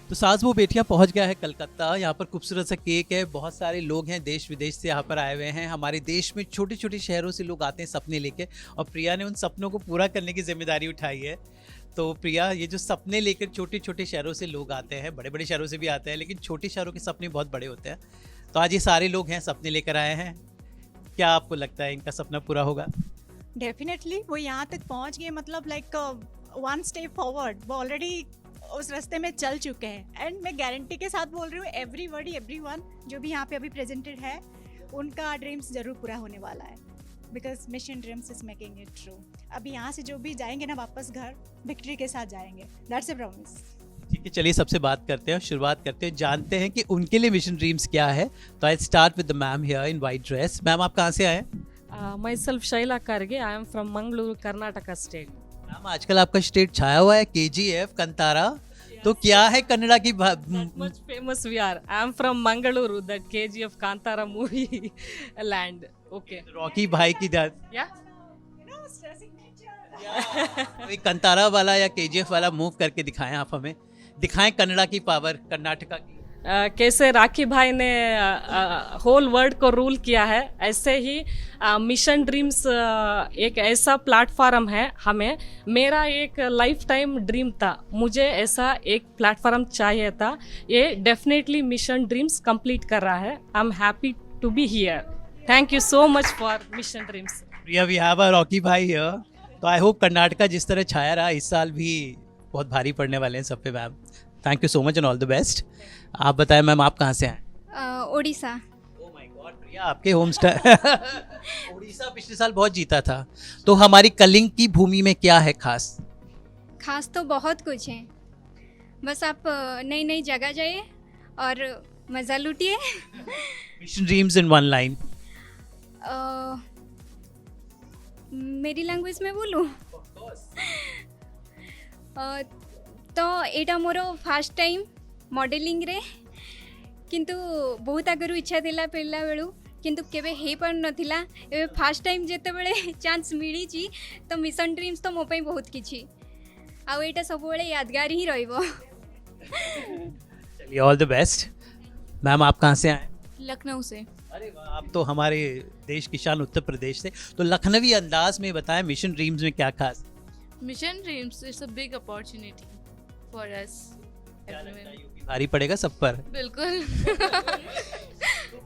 तो सास वो बेटियां पहुंच गया है कलकत्ता। यहाँ पर खूबसूरत सा केक है, बहुत सारे लोग हैं देश विदेश से यहाँ पर आए हुए हैं। हमारे देश में छोटे छोटे शहरों से लोग आते हैं सपने लेके, और प्रिया ने उन सपनों को पूरा करने की जिम्मेदारी उठाई है। तो प्रिया, ये जो सपने लेकर छोटे छोटे शहरों से लोग आते हैं, बड़े बड़े शहरों से भी आते हैं, लेकिन छोटे शहरों के सपने बहुत बड़े होते हैं। तो आज ये सारे लोग हैं, सपने लेकर आए हैं। क्या आपको लगता है इनका सपना पूरा होगा? डेफिनेटली वो यहाँ तक पहुँच गए, मतलब लाइक वन स्टेप फॉरवर्ड, वो ऑलरेडी उस रास्ते में चल चुके हैं। एंड मैं गारंटी के साथ बोल रही हूँ, एवरीवन जो भी यहाँ पे अभी प्रेजेंटेड है, उनका ड्रीम्स जरूर पूरा होने वाला है। Because mission dreams is making it true. अभी यहाँ से जो भी जाएंगे ना वापस घर, विक्ट्री के साथ जाएंगे, दैट्स ए प्रॉमिस। ठीक है, चलिए सबसे बात करते हैं, शुरुआत करते हैं, जानते हैं कि उनके लिए मिशन ड्रीम्स क्या है। तो I start with the ma'am here in white dress. Ma'am, आप कहाँ से आए? Myself Shaila Karge. I am from Mangaluru, Karnataka state. Ma'am, आजकल आपका स्टेट छाया हुआ है KGF कंतारा। तो क्या है कन्नड़ा की That much famous we are. I am from Mangaluru, that KGF Kantara movie land. Okay. Rocky भाई की Yeah. कोई कंतारा वाला या KGF वाला मूव करके दिखाएं, आप हमें दिखाएं कन्नड़ा की पावर, कर्नाटका की। कैसे राखी भाई ने होल वर्ल्ड को रूल किया है, ऐसे ही मिशन ड्रीम्स एक ऐसा प्लेटफॉर्म है। हमें, मेरा एक लाइफ टाइम ड्रीम था, मुझे ऐसा एक प्लेटफॉर्म चाहिए था। ये डेफिनेटली मिशन ड्रीम्स कंप्लीट कर रहा है। I am happy to be here. Thank you so much for mission dreams. Priya, we have a rocky भाई हियर। तो आई होप कर्नाटका जिस तरह छाया रहा, इस साल भी बहुत भारी पड़ने वाले हैं सब पे। Ma'am, thank you so much and all the best. आप बताएं मैम, आप कहाँ से आए? उड़ीसा। ओह माय गॉड प्रिया, आपके होम उड़ीसा पिछले साल बहुत जीता था। तो हमारी कलिंग की भूमि में क्या है खास? खास तो बहुत कुछ है, बस आप नई नई जगह जाइए और मज़ा लूटिए। Mission dreams in one line. मेरी लैंग्वेज में बोलूँ तो एटा मोर फास्ट टाइम मॉडलिंग रे, किंतु बहुत आगु इच्छा थिला पिला बेलू, किंतु केबे हे पार नथिला। एबे फास्ट टाइम जेते बेले चांस मिली छी, तो मिशन ड्रीम्स तो मो पई बहुत किछि, आ एटा सब बेले यादगार ही रहइबो। चलिए, ऑल द बेस्ट। मैम, आप कहाँ से आए? लखनऊ से। अरे वाह, आप तो हमारे देश की शान उत्तर प्रदेश से। तो लखनवी अंदाज में बताएं, मिशन ड्रीम्स में क्या खास? Mission dreams is a big opportunity for us. भारी पड़ेगा सब पर। बिल्कुल।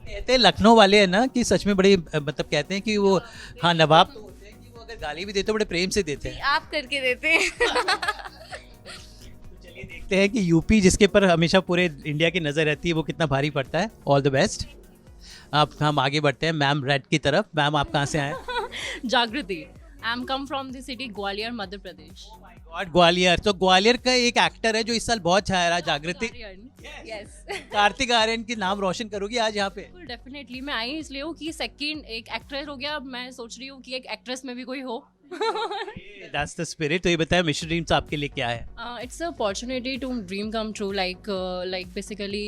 कहते हैं लखनऊ वाले हैं ना कि सच में बड़े, मतलब कहते हैं कि वो, हाँ, नवाब तो होते हैं कि वो अगर गाली भी देते हैं बड़े प्रेम से देते हैं। आप करके देते हैं। तो चलिए देखते हैं कि यूपी, जिसके पर हमेशा पूरे इंडिया की नज़र रहती है, वो कितना भारी पड़ता है। All the best. अब हम आगे बढ़ते हैं मैम रेड की तरफ। मैम, आप कहाँ से आए? जागृति। I am come from the city Gwalior, Madhya Pradesh. God, Gwalior. तो ग्वालियर का एक एक्टर है जो इस साल बहुत छाया रहा, जागृति। यस। कार्तिक आर्यन की नाम रोशन करोगी आज यहाँ पे? डेफिनेटली मैं आई इसलिए हूँ कि सेकंड एक एक्ट्रेस हो गया, अब मैं सोच रही हूँ कि एक एक्ट्रेस में भी कोई हो। That's the spirit। तो ये बताया मिशन ड्रीम्स आपके लिए क्या है? It's an opportunity to dream come true, like basically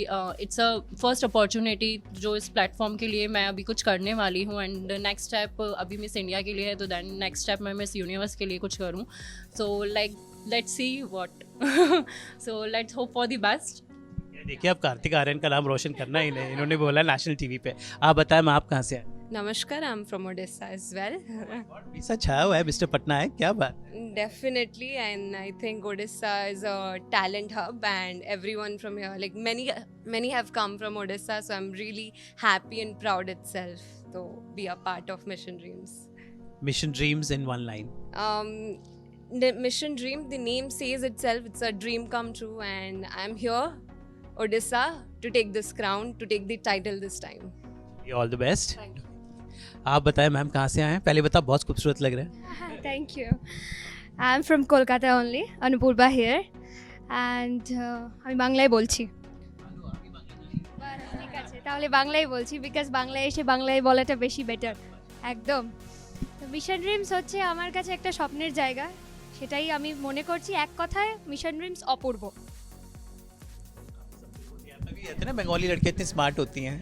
it's a first opportunity जो इस प्लेटफॉर्म के लिए मैं अभी कुछ करने वाली हूँ। एंड नेक्स्ट स्टेप अभी मिस इंडिया के लिए है, तो देन नेक्स्ट स्टेप मैं मिस यूनिवर्स के लिए कुछ करूँ। So like let's see what, so let's hope for the best. देखिए, अब कार्तिक आर्यन का नाम रोशन करना ही नहीं, इन्होंने बोला नेशनल टीवी पे। आप बताएं, मैं आप कहाँ से आए? Namaskar, I'm from Odisha as well. ऐसा छाया हुआ है मिस्टर पटनायक, क्या बात? Definitely, and I think Odisha is a talent hub, and everyone from here, like many have come from Odisha, so I'm really happy and proud itself to be a part of Mission Dreams. Mission Dreams in one line. The Mission Dream, the name says itself, it's a dream come true, and I'm here, Odisha, to take this crown, to take the title this time. All the best. आप बताएं ma'am, कहाँ से आए हैं? पहले बता, बहुत खूबसूरत लग रहे हैं। Thank you. I'm from Kolkata only, Anupurba here, and আমি বাংলায় বলছি। ঠিক আছে, তাহলে বাংলায় বলছি, বিকজ বাংলায় এসে বাংলায় বলাটা বেশি বেটার। একদম। তো মিশন ড্রিমস হচ্ছে আমার কাছে একটা স্বপ্নের জায়গা, সেটাই আমি মনে করছি এক কথায় মিশন ড্রিমস অপূর্ব। कहते हैं ना, बंगाली लड़के इतनी स्मार्ट होती हैं।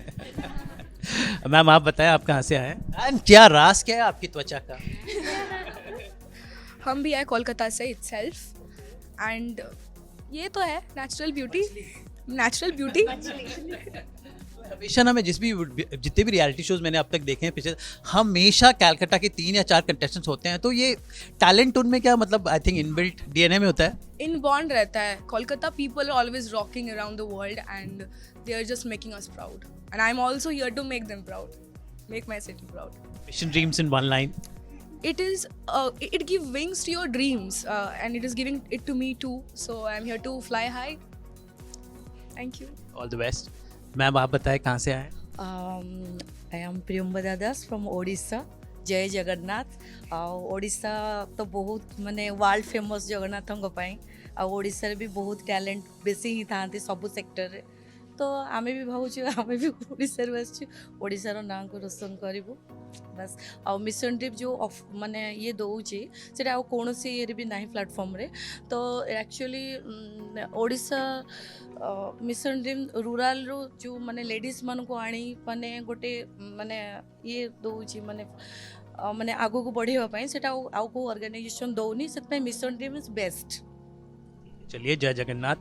मैम, आप बताएं, आप कहाँ से आए हैं? एंड क्या राज क्या है आपकी त्वचा का? हम भी आए कोलकाता से itself, and ये तो है नेचुरल ब्यूटी, नेचुरल ब्यूटी। हमेशा ना मैं जितने भी रियलिटी शोज मैंने अब तक देखे हैं पिछले, हमेशा कैलकाटा के 3 या 4 कंटेस्टेंट्स होते हैं, तो ये टैलेंट उनमें क्या मतलब आई थिंक इनबिल्ट डीएनए में होता है। इनबॉर्न रहता है। Kolkata people are always rocking around the world and they are just making us proud and I am also here to make them proud, make my city proud. Mission dreams in one line. It give wings to your dreams and it is giving it to me too, so I am here to fly high. Thank you. All the best. Ma'am आप बताएं कहाँ से आए? I am Priyambada Das from Odisha. जय जगन्नाथ। ओडिशा तो बहुत माने world famous Jagannath Odisha भी बहुत टैलेंट बेसी ही था सब सेक्टर रे, तो आम भी भावुँ आम भी ओडिशा आशार ना को रोशन करूँ बस। आ मिशन ड्रीम जो माने ये दौचे से कौन ये भी ना प्लाटफर्म रे, तो actually Odisha mission dream rural रो जो माने लेडीज मान को आनी माने गोटे माने ये दौची माने माने आगो को बढ़ाई से ऑर्गेनाइजेशन दौनी से मिशन ड्रीम इज बेस्ट। चलिए जय जगन्नाथ।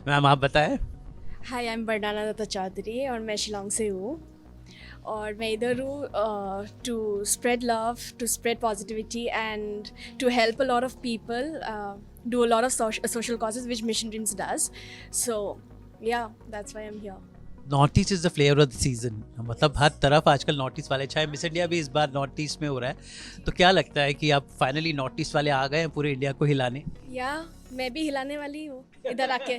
मैम आप बताएं। Hi, I am Barnana Dutta Chowdhury और मैं शिलोंग से हूँ और मैं इधर हूँ to spread love, to spread positivity and to help a lot of people do a lot of social causes which mission dreams does, so yeah that's why I am here. North east is the flavour of the season, मतलब हर तरफ आजकल north east वाले, चाहे miss India भी इस बार north east में हो रहा है, तो क्या लगता है कि आप फाइनली नॉर्थ ईस्ट वाले आ गए हैं पूरे इंडिया को हिलाने? या मैं भी हिलाने वाली हूँ इधर आके।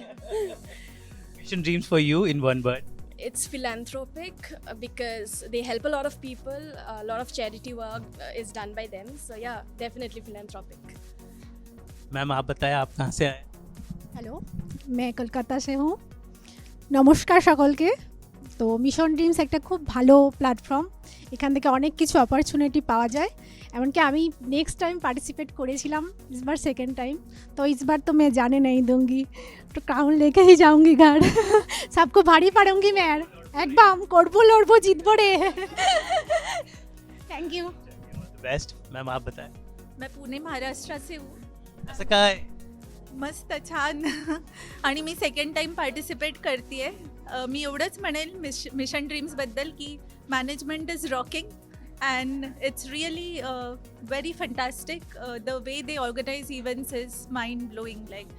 Mission dreams for you in one word. It's philanthropic because they help a lot of people, a lot of charity work is done by them, so yeah, definitely philanthropic. Ma'am आप बताएं आप कहाँ से आए? হ্যালো, मैं কলকাতা से हूँ। নমস্কার সকলকে। তো মিশন ড্রিমস একটা খুব ভালো প্ল্যাটফর্ম, এখান থেকে অনেক কিছু অপরচুনিটি পাওয়া যায়, এমনকি আমি नेक्स्ट टाइम पार्टिसिपेट করেছিলাম, इस बार सेकंड टाइम, तो इस बार तो मैं जाने नहीं दूंगी, तो क्राउन लेके ही जाऊंगी घर। सबको भारी पड़ूंगी मैं, एकदम করবো লড়বো জিতবো রে। Thank you. बेस्ट। मैम आप बताएं। मैं पुणे महाराष्ट्र से हूँ। असं काय? मस्त छान आणि मी सेकंड टाइम पार्टिसिपेट करते आहे। मी एवढंच म्हणेल मिशन ड्रीम्सबद्दल की management is rocking and it's really very fantastic. The way they organize events is mind blowing. Like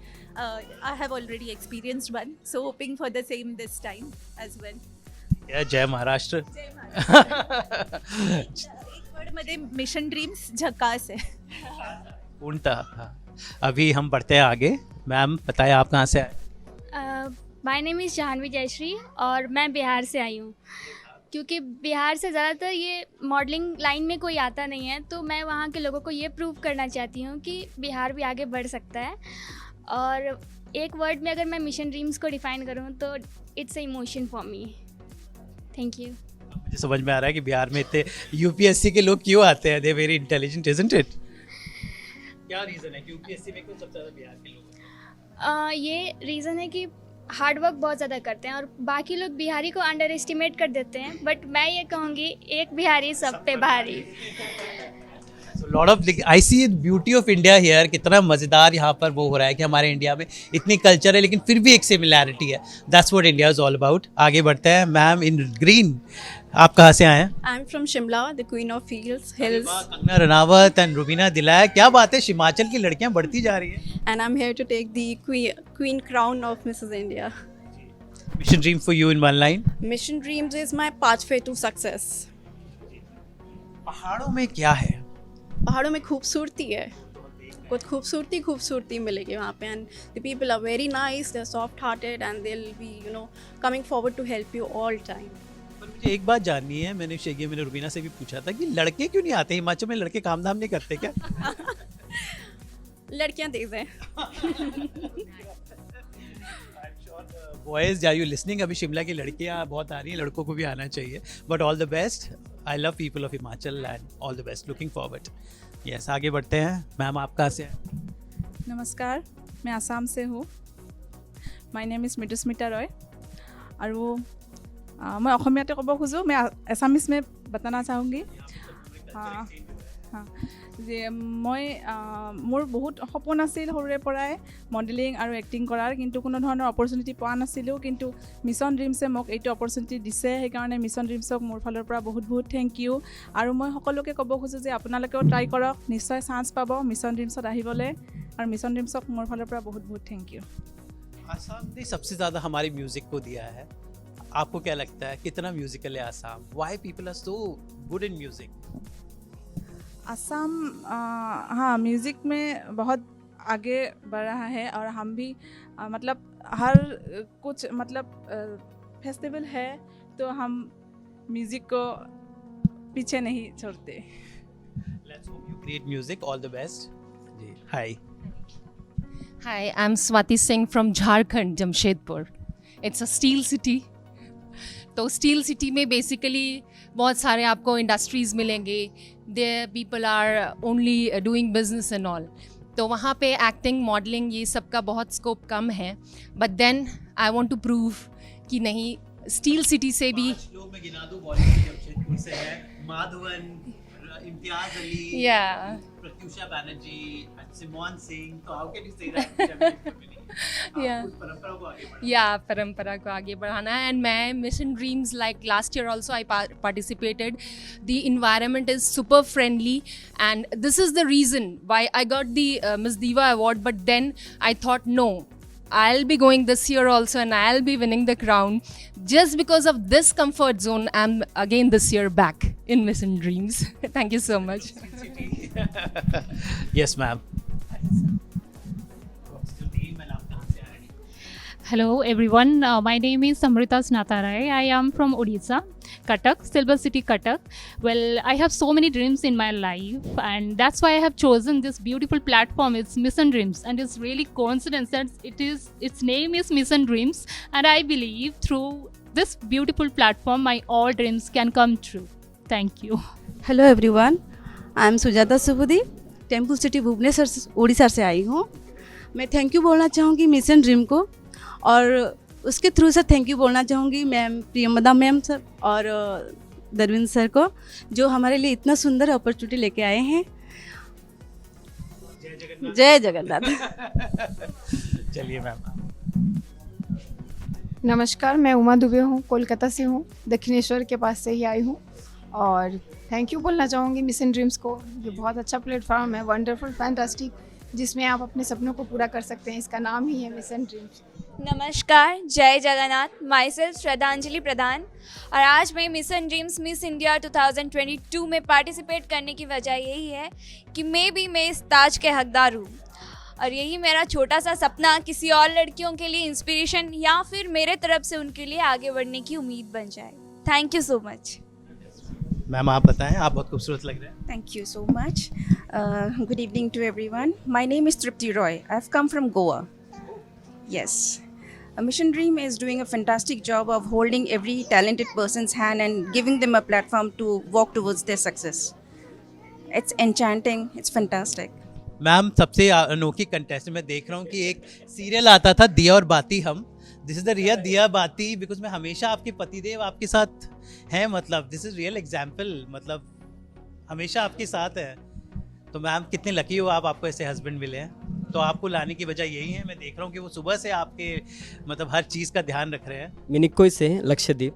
I have already experienced one, so hoping for the same this time as well. जय महाराष्ट्र। एक word मध्ये mission dreams झकास है। पूर्णतः। अभी हम बढ़ते हैं आगे। मैम बताएं आप कहाँ से आए? My name is Jahnavi Jayashree और मैं बिहार से आई हूँ। क्योंकि बिहार से ज़्यादातर ये मॉडलिंग लाइन में कोई आता नहीं है, तो मैं वहाँ के लोगों को ये प्रूव करना चाहती हूँ कि बिहार भी आगे बढ़ सकता है। और एक वर्ड में अगर मैं मिशन ड्रीम्स को डिफ़ाइन करूँ तो it's a emotion for me. Thank you. मुझे समझ में आ रहा है कि बिहार में इतने यूपीएससी के लोग क्यों आते हैं। They very intelligent, isn't it? क्या रीज़न है कि यूपीएससी में क्यों सबसे ज़्यादा बिहार के लोग? ये रीज़न है कि हार्ड वर्क बहुत ज़्यादा करते हैं और बाकी लोग बिहारी को अंडर एस्टिमेट कर देते हैं, बट मैं ये कहूँगी एक बिहारी सब पे भारी। Lot of I see beauty of India here. कितना मज़ेदार यहाँ पर वो हो रहा है कि हमारे इंडिया में इतनी कल्चर है लेकिन फिर भी एक सिमिलैरिटी है। That's what India is all about. आगे बढ़ते हैं। मैम इन ग्रीन, आप कहाँ से आए हैं? I am from Shimla, the queen of hills. Kangana Ranaut and Rubina दिलाया, क्या बात है, हिमाचल की लड़कियाँ बढ़ती जा रही हैं। And I'm here to take the queen crown of Mrs. India. Mission dream for you in one line. Mission dreams is my pathway to success. पहाड़ों में क्या है? पहाड़ों में खूबसूरती है, बहुत खूबसूरती मिलेगी वहाँ पे, and the people are very nice, they're soft hearted and they'll be coming forward to help you all time. पर मुझे एक बात जाननी है, मैंने रुबीना से भी पूछा था कि लड़के क्यों नहीं आते हिमाचल में? लड़के काम धाम नहीं करते क्या? लड़कियाँ तेज हैं। Boys are you listening? अभी शिमला की लड़कियाँ बहुत आ रही हैं, लड़कों को भी आना चाहिए। But all the best. I love people of Himachal and all the best. Looking forward. Yes, आगे बढ़ते हैं। मैम आप कहाँ से हैं? नमस्कार, मैं आसाम से हूँ। My name is Mridusmita Roy और वो मैं অসমীয়াতে ক'ব খোজোঁ, मैं एसामिस में बताना चाहूँगी। हाँ যে মই মোৰ বহুত সপোন আছিল সৰুৰে পৰাই মডেলিং আৰু এক্টিং কৰাৰ, কিন্তু কোনো ধৰণৰ অপৰচুনিটি পোৱা নাছিলোঁ, কিন্তু মিছন ড্ৰিমছে মোক এইটো অপৰচুনিটি দিছে। সেইকাৰণে মিছন ড্ৰিমছক মোৰ ফালৰ পৰা বহুত বহুত থেংক ইউ। আৰু মই সকলোকে ক'ব খোজোঁ যে আপোনালোকেও ট্ৰাই কৰক, নিশ্চয় চান্স পাব মিছন ড্ৰিমছত আহিবলৈ, আৰু মিছন ড্ৰিমছক মোৰ ফালৰ পৰা বহুত বহুত থেংক ইউ। आसाम ने सबसे ज़्यादा हमारे म्यूज़िक को दिया है। आपको क्या लगता है कितना म्यूजिकल है Assam? Why people are so good in music? Assam हाँ म्यूज़िक में बहुत आगे बढ़ रहा है, और हम भी मतलब हर कुछ मतलब फेस्टिवल है तो हम म्यूज़िक को पीछे नहीं छोड़ते। Let's hope you create music, all the best जी। Hi Hi, I'm Swati Singh from Jharkhand, Jamshedpur. It's a steel city. तो स्टील सिटी में बेसिकली बहुत सारे आपको इंडस्ट्रीज़ मिलेंगे, there people are only doing business and all. तो वहाँ पे एक्टिंग, मॉडलिंग ये सब का बहुत स्कोप कम है, but then I want to prove कि नहीं, स्टील सिटी से भी लोग मैं गिना दूं बॉलीवुड जमशेदपुर से है, माधवन, इम्तियाज अली, प्रत्युषा बैनर्जी, सिमोन सिंह। तो how can you say that? परंपरा को आगे बढ़ाना, परंपरा को आगे बढ़ाना है। एंड मैं mission dreams, like last year also I participated, the environment is super friendly and this is the reason why I got the miss diva award. But then I thought no, I'll be going this year also and I'll be winning the crown. Just because of this comfort zone, I'm again this year back in Mission Dreams. Thank you so much. Yes ma'am. Hello everyone, my name is Samrita Snatarai. I am from Odisha, Cuttack, Silver City, Cuttack. Well, I have so many dreams in my life, and that's why I have chosen this beautiful platform. It's Mission Dreams, and it's really coincidence that its name is Mission Dreams, and I believe through this beautiful platform my all dreams can come true. Thank you. Hello everyone, I am Sujata Subudhi, temple city Bhubaneswar Orissa से आई हूँ। मैं thank you बोलना चाहूँगी mission dream को, और उसके through से थैंक यू बोलना चाहूँगी मैम प्रियमदा मैम सर और दरविंद सर को, जो हमारे लिए इतना सुंदर अपॉर्चुनिटी लेके आए हैं। जय जगन्नाथ। चलिए मैम। नमस्कार, मैं उमा दुबे हूँ, कोलकाता से हूँ, दक्षिणेश्वर के पास से ही आई हूँ, और थैंक यू बोलना चाहूँगी मिशन ड्रीम्स को। ये बहुत अच्छा प्लेटफॉर्म है, वंडरफुल, फैंटास्टिक, जिसमें आप अपने सपनों को पूरा कर सकते हैं। इसका नाम ही है मिशन ड्रीम्स। नमस्कार, जय जगन्नाथ। माई सेल्फ श्रद्धांजलि प्रधान, और आज मैं मिशन ड्रीम्स मिस इंडिया 2022 में पार्टिसिपेट करने की वजह यही है कि मैं इस ताज के हकदार हूँ, और यही मेरा छोटा सा सपना किसी और लड़कियों के लिए इंस्पिरेशन या फिर मेरे तरफ से उनके लिए आगे बढ़ने की उम्मीद बन जाए। Thank you so much. Ma'am आप बताएं, आप बहुत खूबसूरत लग रहे हैं। Thank you so much. Good evening to everyone. My name is Tripti Roy. I've come from Goa. Yes. Mission Dream is doing a fantastic job of holding every talented person's hand and giving them a platform to walk towards their success. It's enchanting. It's fantastic. Ma'am सबसे अनोखी contest मैं देख रहा हूँ कि एक serial आता था दिया और बाती हम, दिस इज द रियल दिया बाती, बिकॉज मैं हमेशा आपके पतिदेव आपके साथ हैं, मतलब दिस इज रियल एग्जाम्पल, मतलब हमेशा आपके साथ है। तो मैम कितने लकी हो आपको ऐसे हस्बैंड मिले हैं। तो आपको लाने की वजह यही है, मैं देख रहा हूँ कि वो सुबह से आपके मतलब हर चीज़ का ध्यान रख रहे हैं। मिनिकोई से लक्षद्वीप,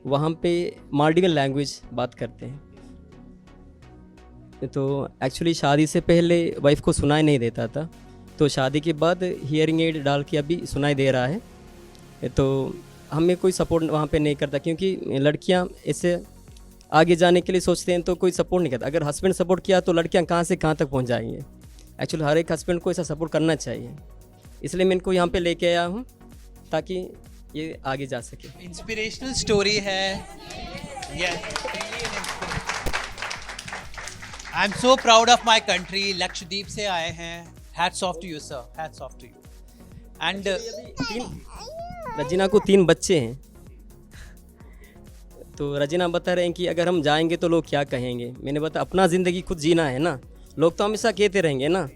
वहाँ पे मालदीवियन लैंग्वेज बात करते हैं। तो एक्चुअली शादी से पहले वाइफ को सुनाई नहीं देता था, तो शादी के बाद हियरिंग एड डाल के अभी सुनाई दे रहा है। तो हमें कोई सपोर्ट वहाँ पे नहीं करता, क्योंकि लड़कियाँ ऐसे आगे जाने के लिए सोचते हैं तो कोई सपोर्ट नहीं करता। अगर हस्बैंड सपोर्ट किया तो लड़कियाँ कहाँ से कहाँ तक पहुँच जाएंगी। एक्चुअली हर एक हस्बैंड को ऐसा सपोर्ट करना चाहिए, इसलिए मैं इनको यहाँ पे लेके आया हूँ ताकि ये आगे जा सके। इंस्पिरेशनल स्टोरी है। I am so proud of my country. Lakshadweep से आए हैं। Hats off to you sir, hats off to you. And Rajina को 3 बच्चे हैं, तो रजीना बता रहे हैं कि अगर हम जाएंगे तो लोग क्या कहेंगे। मैंने बताया अपना ज़िंदगी खुद जीना है ना, लोग तो हमेशा कहते रहेंगे ना,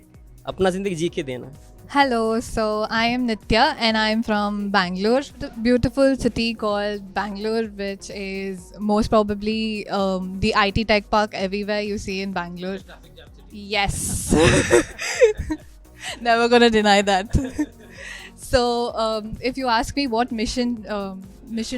अपना ज़िंदगी जी के देना। Hello, so I am Nitya and I am from Bangalore, the beautiful city called Bangalore, which is most probably the IT tech park everywhere you see in Bangalore. Yes, never gonna deny that. So, if you ask me what Mission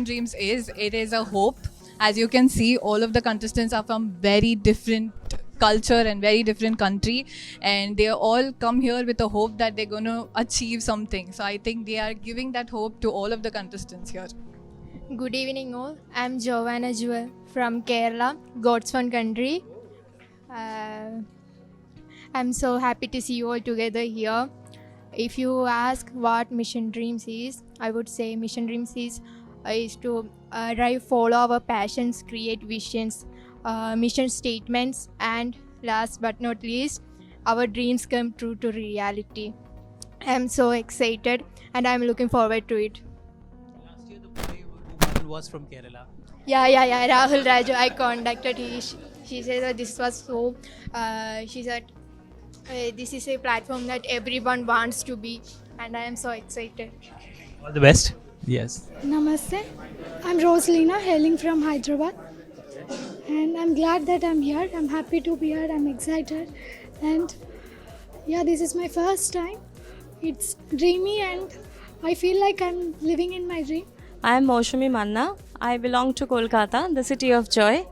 Dreams is, it is a hope. As you can see, all of the contestants are from very different culture and very different country, and they all come here with a hope that they're going to achieve something. So I think they are giving that hope to all of the contestants here. Good evening all. I'm Giovanna Jewel from Kerala, God's fun country. I'm so happy to see you all together here. If you ask what Mission Dreams is, I would say Mission Dreams is to follow our passions, create visions, mission statements, and last but not least, our dreams come true to reality. I'm so excited and I'm looking forward to it. Last year the boy who won was from Kerala. Yeah. Rahul Raju, I contacted him. She said that this was so. She said this is a platform that everyone wants to be, and I am so excited. All the best. Yes. Namaste. I'm Rosalina, hailing from Hyderabad. And I'm glad that I'm here. I'm happy to be here. I'm excited. And yeah, this is my first time. It's dreamy and I feel like I'm living in my dream. I am Moushami Manna. I belong to Kolkata, the city of joy.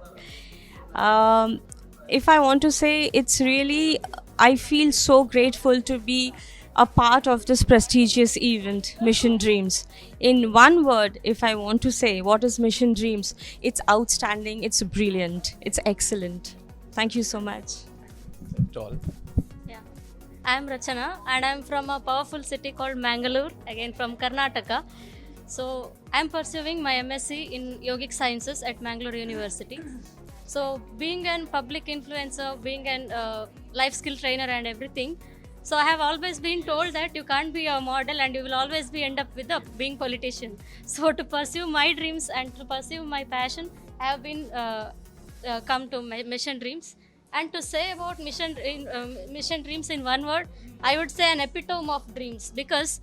If I want to say, it's really, I feel so grateful to be a part of this prestigious event, Mission Dreams. In one word, if I want to say what is Mission Dreams, it's outstanding, it's brilliant, it's excellent. Thank you so much. Yeah, I'm Rachana and I'm from a powerful city called Mangalore, again from Karnataka. So I'm pursuing my MSc in Yogic Sciences at Mangalore University. So being a public influencer, being a life skill trainer and everything, so I have always been told that you can't be a model and you will always end up with being politician. So to pursue my dreams and to pursue my passion, I have been come to Mission Dreams. And to say about Mission Dreams in one word, I would say an epitome of dreams. Because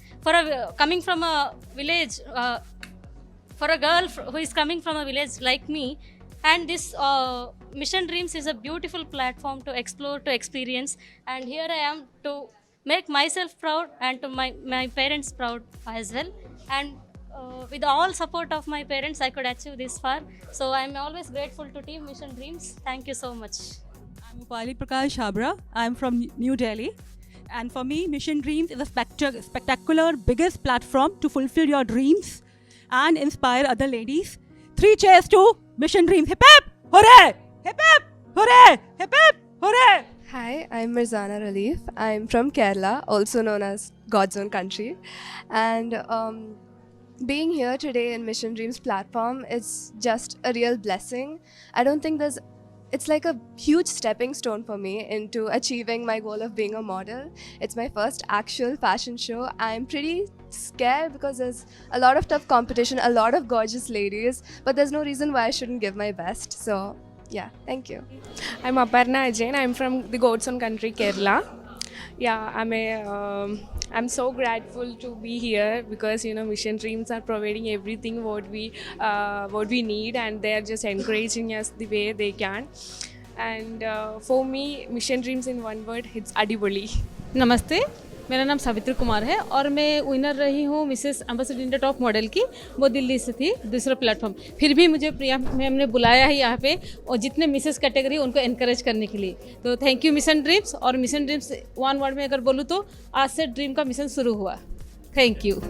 coming from a village, for a girl who is coming from a village like me, and this Mission Dreams is a beautiful platform to explore, to experience. And here I am to make myself proud and to my parents proud as well. And with all support of my parents, I could achieve this far. So I'm always grateful to Team Mission Dreams. Thank you so much. I'm Upali Prakash Habra. I'm from New Delhi. And for me, Mission Dreams is a spectacular, biggest platform to fulfill your dreams and inspire other ladies. 3 cheers to Mission Dreams. Hip hip! Hooray! Hip hip! Hooray! Hip hip! Hooray! Hi, I'm Mirzana Relief. I'm from Kerala, also known as God's own country. And being here today in Mission Dreams platform is just a real blessing. I don't think it's like a huge stepping stone for me into achieving my goal of being a model. It's my first actual fashion show. I'm pretty scared because there's a lot of tough competition, a lot of gorgeous ladies, but there's no reason why I shouldn't give my best. So yeah, thank you. I'm Aparna Ajain. I'm from the God's own country, Kerala. Yeah, I'm so grateful to be here because Mission Dreams are providing everything what we need, and they are just encouraging us the way they can. And for me, Mission Dreams in one word, it's adiboli. नमस्ते, मेरा नाम सावित्री कुमार है और मैं winner रही हूँ Mrs ambassador India top model की। वो दिल्ली से थी, दूसरा प्लेटफॉर्म। फिर भी मुझे प्रिया मैम ने बुलाया है यहाँ पे और जितने मिसेस कैटेगरी उनको एनकरेज करने के लिए। तो थैंक यू मिशन ड्रीम्स। और मिशन ड्रीम्स वन वर्ड में अगर बोलूँ तो आज से ड्रीम का मिशन शुरू हुआ। Thank you.